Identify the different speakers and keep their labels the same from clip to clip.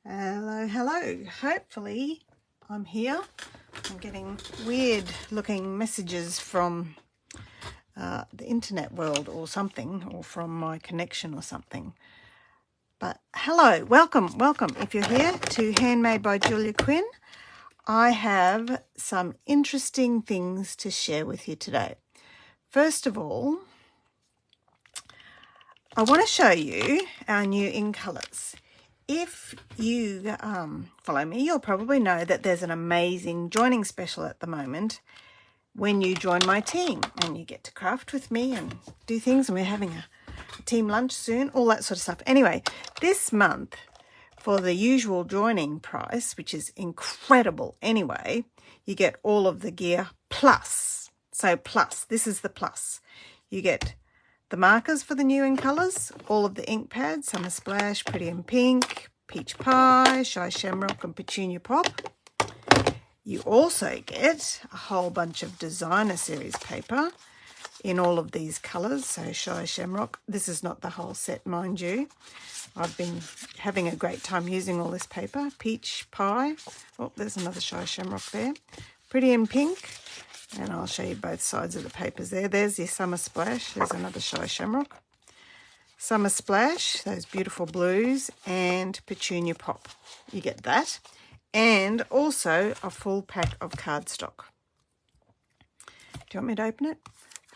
Speaker 1: Hello, hello. Hopefully I'm here. I'm getting weird looking messages from the internet world or something, or from my connection or something. But hello, welcome. If you're here to Handmade by Julia Quinn, I have some interesting things to share with you today. First of all, I want to show you our new ink colours. If you follow me, you'll probably know that there's an amazing joining special at the moment when you join my team, and you get to craft with me and do things, and we're having a team lunch soon, all that sort of stuff. Anyway, this month, for the usual joining price, which is incredible anyway, you get all of the gear plus. So plus, this is the plus. You get the markers for the new ink colours, all of the ink pads, Summer Splash, Pretty in Pink, Peach Pie, Shy Shamrock and Petunia Pop. You also get a whole bunch of designer series paper in all of these colours. So Shy Shamrock, this is not the whole set, mind you. I've been having a great time using all this paper. Peach Pie, oh, there's another Shy Shamrock there. Pretty in Pink. And I'll show you both sides of the papers there. There's your Summer Splash. There's another Shy Shamrock. Summer Splash, those beautiful blues, and Petunia Pop. You get that. And also a full pack of cardstock. Do you want me to open it?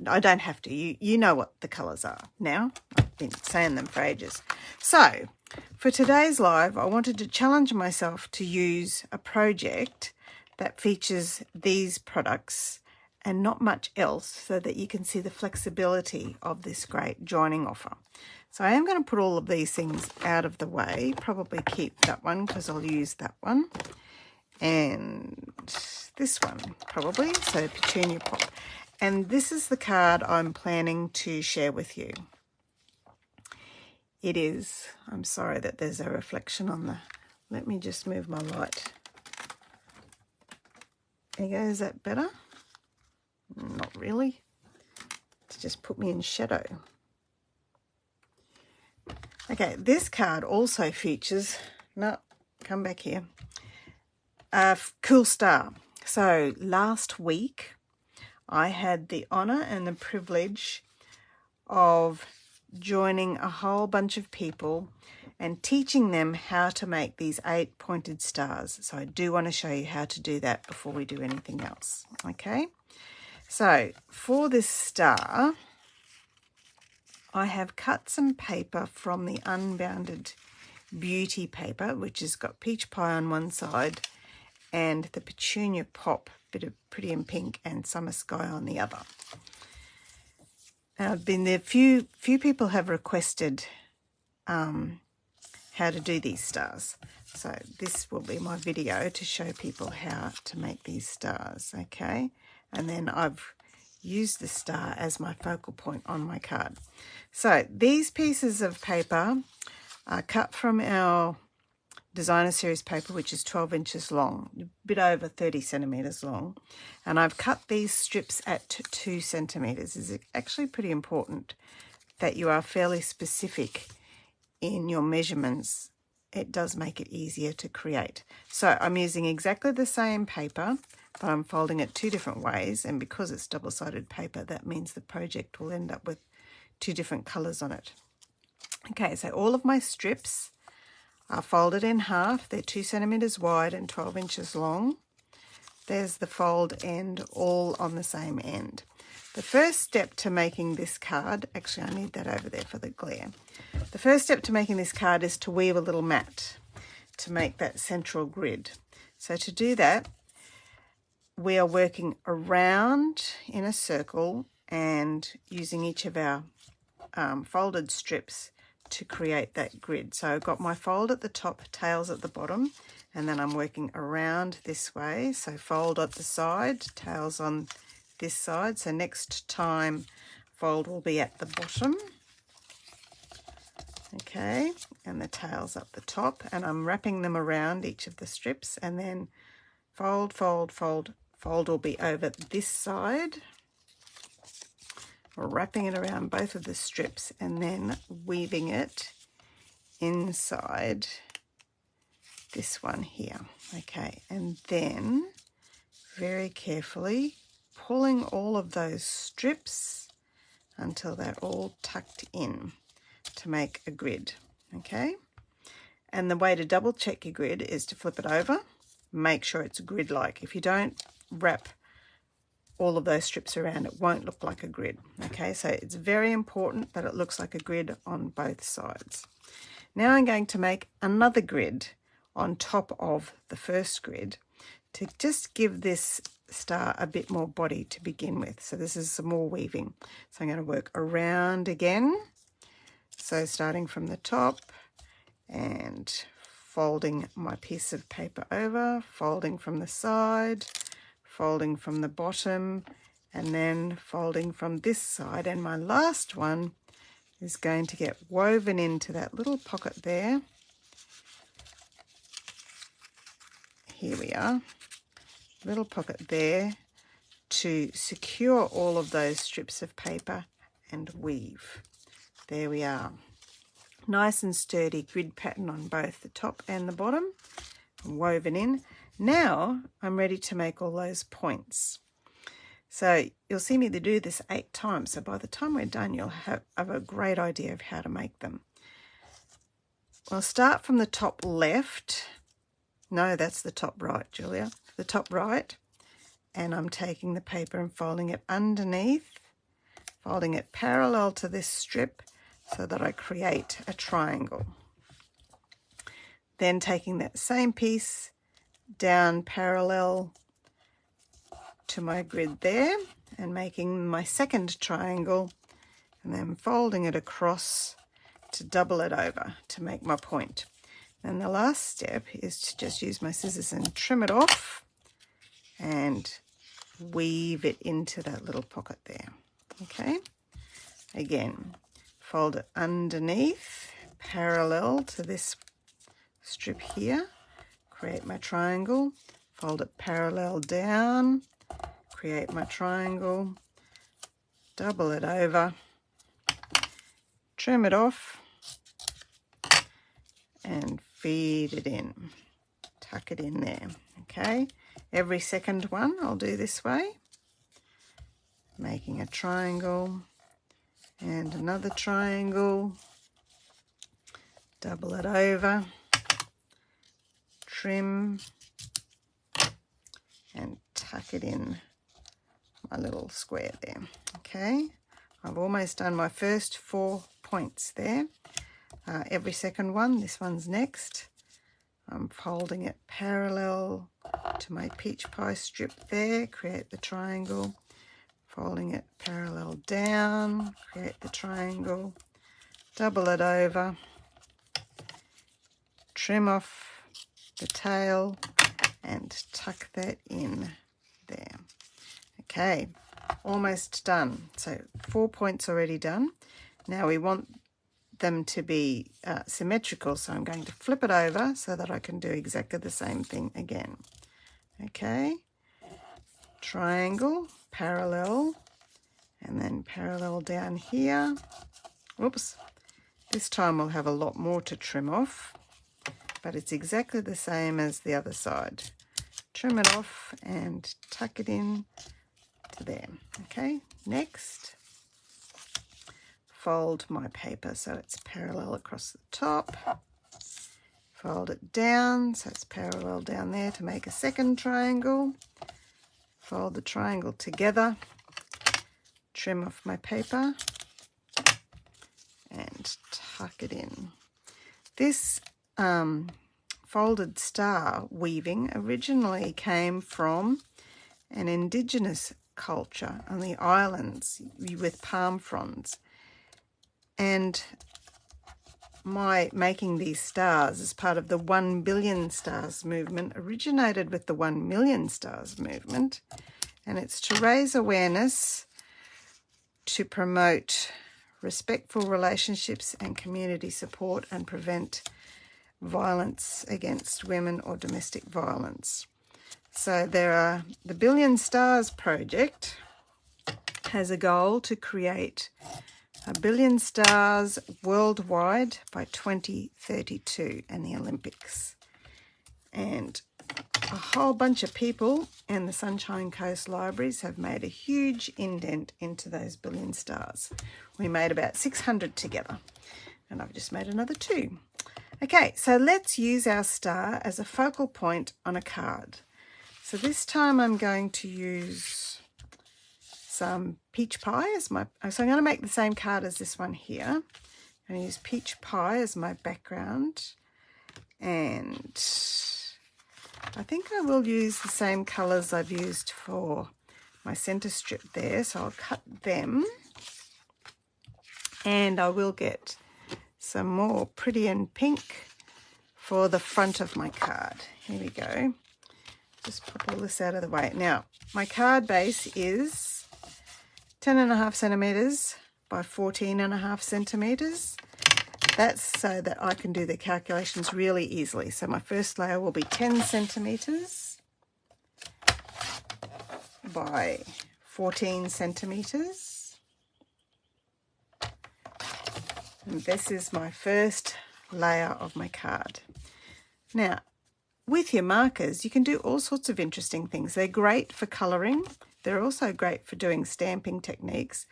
Speaker 1: I don't have to. You know what the colours are now. I've been saying them for ages. So, for today's live, I wanted to challenge myself to use a project that features these products and not much else, so that you can see the flexibility of this great joining offer. So I am going to put all of these things out of the way, probably keep that one because I'll use that one, and this one probably, so Petunia Pop. And this is the card I'm planning to share with you. It is, I'm sorry that there's a reflection on the, let me just move my light. There you go, is that better? Not really. It's just put me in shadow. Okay, this card also features, no, come back here, a cool star. So last week I had the honour and the privilege of joining a whole bunch of people and teaching them how to make these 8 pointed stars. So I do want to show you how to do that before we do anything else, okay? So for this star, I have cut some paper from the Unbounded Beauty paper, which has got Peach Pie on one side and the Petunia Pop, bit of Pretty in Pink, and Summer Sky on the other. Now, I've been there. Few people have requested how to do these stars. So this will be my video to show people how to make these stars, okay? And then I've used the star as my focal point on my card. So these pieces of paper are cut from our designer series paper, which is 12 inches long, a bit over 30 centimetres long. And I've cut these strips at 2 centimetres. It's actually pretty important that you are fairly specific in your measurements. It does make it easier to create. So I'm using exactly the same paper, but I'm folding it 2 different ways, and because it's double-sided paper, that means the project will end up with 2 different colours on it. Okay, so all of my strips are folded in half. They're 2 centimetres wide and 12 inches long. There's the fold end, all on the same end. The first step to making this card, actually I need that over there for the glare. The first step to making this card is to weave a little mat to make that central grid. So to do that, we are working around in a circle and using each of our folded strips to create that grid. So I've got my fold at the top, tails at the bottom, and then I'm working around this way. So fold at the side, tails on this side. So next time fold will be at the bottom. Okay, and the tails up the top, and I'm wrapping them around each of the strips, and then fold, fold, fold. Fold will be over this side. We're wrapping it around both of the strips and then weaving it inside this one here. Okay, and then very carefully pulling all of those strips until they're all tucked in to make a grid. Okay, and the way to double check your grid is to flip it over, make sure it's grid-like. If you don't wrap all of those strips around, it won't look like a grid. Okay, so it's very important that it looks like a grid on both sides. Now I'm going to make another grid on top of the first grid to just give this star a bit more body to begin with. So this is some more weaving. So I'm going to work around again. So starting from the top and folding my piece of paper over, folding from the side, folding from the bottom, and then folding from this side. And my last one is going to get woven into that little pocket there. Here we are, little pocket there to secure all of those strips of paper and weave. There we are. Nice and sturdy grid pattern on both the top and the bottom, woven in. Now I'm ready to make all those points. So you'll see me do this 8 times. So by the time we're done, you'll have a great idea of how to make them. I'll start from the top left. No, that's the top right, Julia. The top right. And I'm taking the paper and folding it underneath, folding it parallel to this strip so that I create a triangle. Then taking that same piece down parallel to my grid there and making my second triangle, and then folding it across to double it over to make my point. And the last step is to just use my scissors and trim it off and weave it into that little pocket there. Okay, again, fold it underneath parallel to this strip here, create my triangle, fold it parallel down, create my triangle, double it over, trim it off, and feed it in, tuck it in there. Okay, every second one I'll do this way, making a triangle and another triangle, double it over, trim, and tuck it in my little square there. Okay, I've almost done my first 4 points there. Every second one, this one's next. I'm folding it parallel to my peach pie strip there, create the triangle, folding it parallel down, create the triangle, double it over, trim off the tail and tuck that in there. Okay, almost done. So 4 points already done. Now we want them to be symmetrical, so I'm going to flip it over so that I can do exactly the same thing again. Okay, triangle, parallel, and then parallel down here. Whoops, this time we'll have a lot more to trim off, but it's exactly the same as the other side. Trim it off and tuck it in to there. Okay, next, fold my paper so it's parallel across the top, fold it down so it's parallel down there to make a second triangle, fold the triangle together, trim off my paper and tuck it in. This folded star weaving originally came from an indigenous culture on the islands with palm fronds. And my making these stars as part of the 1 billion stars movement originated with the 1 million stars movement, and it's to raise awareness, to promote respectful relationships and community support and prevent violence against women or domestic violence. So there are the Billion Stars project has a goal to create 1 billion stars worldwide by 2032 and the Olympics. And a whole bunch of people in the Sunshine Coast libraries have made a huge indent into those billion stars. We made about 600 together, and I've just made another 2. Okay, so let's use our star as a focal point on a card. So this time I'm going to use some peach pie as my, so I'm going to make the same card as this one here. I'm going to use peach pie as my background, and I think I will use the same colours I've used for my centre strip there, so I'll cut them, and I will get some more pretty and pink for the front of my card. Here we go. Just pop all this out of the way. Now, my card base is 10.5 centimetres by 14.5 centimetres. That's so that I can do the calculations really easily. So my first layer will be 10 centimetres by 14 centimetres. And this is my first layer of my card. Now, with your markers, you can do all sorts of interesting things. They're great for colouring. They're also great for doing stamping techniques.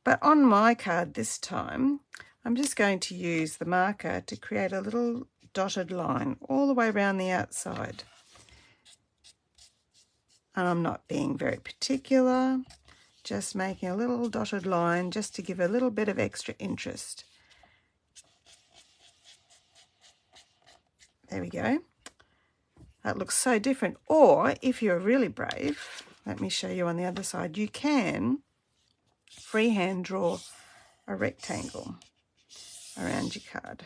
Speaker 1: But on my card this time, I'm just going to use the marker to create a little dotted line all the way around the outside. And I'm not being very particular, just making a little dotted line just to give a little bit of extra interest. There we go. That looks so different. Or if you're really brave, let me show you on the other side, you can freehand draw a rectangle around your card.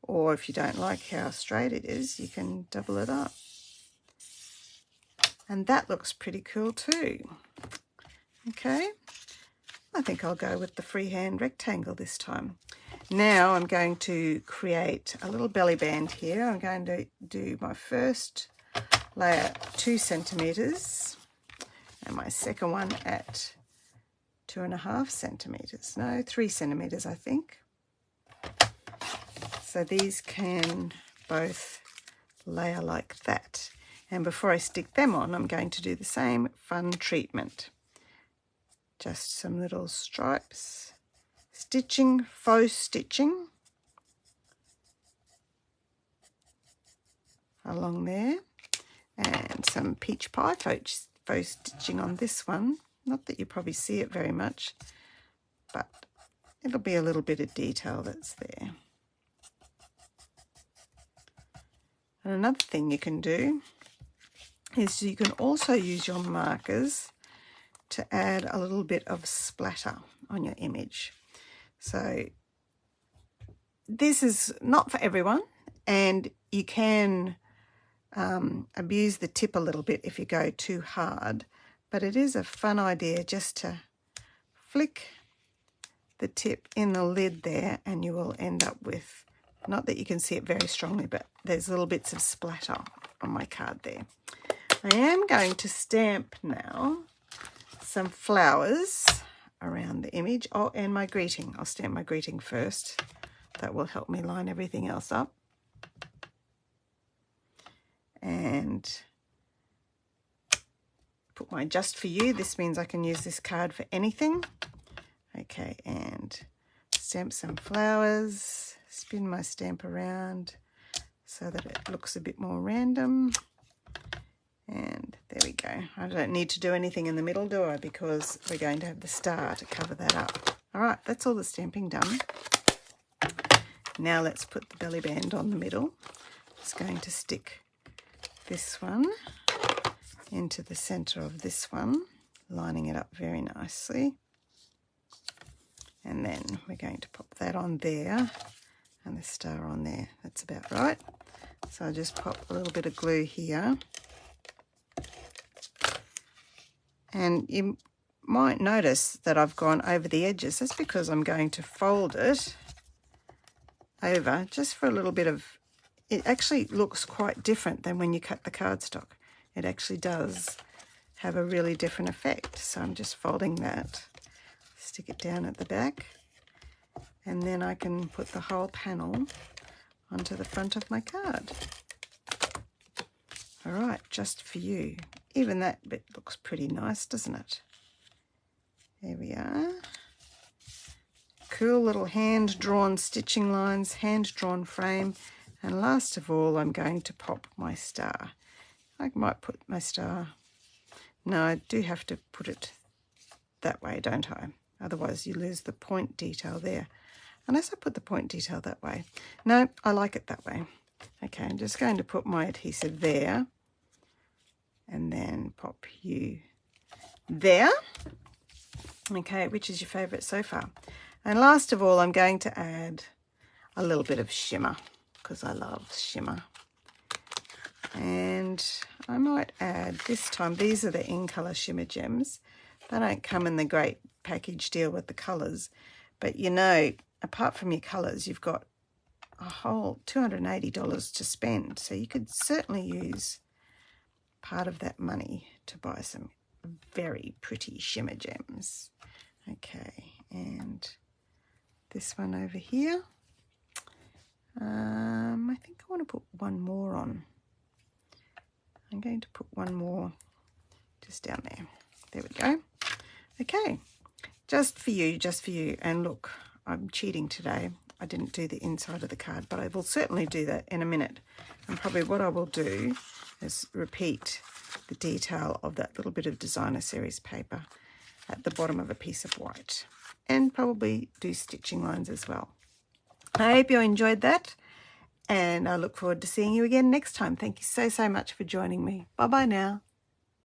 Speaker 1: Or if you don't like how straight it is, you can double it up. And that looks pretty cool too. Okay, I think I'll go with the freehand rectangle this time. Now I'm going to create a little belly band here. I'm going to do my first layer 2 centimetres and my second one at 2.5 centimetres. No, 3 centimetres I think. So these can both layer like that. And before I stick them on, I'm going to do the same fun treatment. Just some little stripes. Stitching, faux stitching along there, and some peach pie faux stitching on this one. Not that you probably see it very much, but it'll be a little bit of detail that's there. And another thing you can do is you can also use your markers to add a little bit of splatter on your image. So this is not for everyone, and you can abuse the tip a little bit if you go too hard, but it is a fun idea just to flick the tip in the lid there, and you will end up with, not that you can see it very strongly, but there's little bits of splatter on my card there. I am going to stamp now some flowers around the image. Oh, and my greeting. I'll stamp my greeting first. That will help me line everything else up. And put my just for you. This means I can use this card for anything. Okay, and stamp some flowers. Spin my stamp around so that it looks a bit more random. And there we go. I don't need to do anything in the middle, do I? Because we're going to have the star to cover that up. All right, that's all the stamping done. Now let's put the belly band on the middle. Just going to stick this one into the center of this one, lining it up very nicely. And then we're going to pop that on there and the star on there. That's about right. So I just pop a little bit of glue here. And you might notice that I've gone over the edges. That's because I'm going to fold it over just for a little bit of, it actually looks quite different than when you cut the cardstock. It actually does have a really different effect. So I'm just folding that, stick it down at the back, and then I can put the whole panel onto the front of my card. All right, just for you. Even that bit looks pretty nice, doesn't it? There we are. Cool little hand-drawn stitching lines, hand-drawn frame. And last of all, I'm going to pop my star. I might put my star... No, I do have to put it that way, don't I? Otherwise you lose the point detail there. Unless I put the point detail that way. No, I like it that way. Okay, I'm just going to put my adhesive there. And then pop you there. Okay, which is your favourite so far? And last of all, I'm going to add a little bit of shimmer, because I love shimmer. And I might add, this time, these are the In Colour Shimmer Gems. They don't come in the great package deal with the colours. But you know, apart from your colours, you've got a whole $280 to spend. So you could certainly use part of that money to buy some very pretty shimmer gems. Okay, and this one over here. I think I want to put one more on. I'm going to put one more just down there. There we go. Okay, just for you, just for you. And look, I'm cheating today. I didn't do the inside of the card, but I will certainly do that in a minute. And probably what I will do is repeat the detail of that little bit of designer series paper at the bottom of a piece of white, and probably do stitching lines as well. I hope you enjoyed that, and I look forward to seeing you again next time. Thank you so much for joining me. Bye bye now.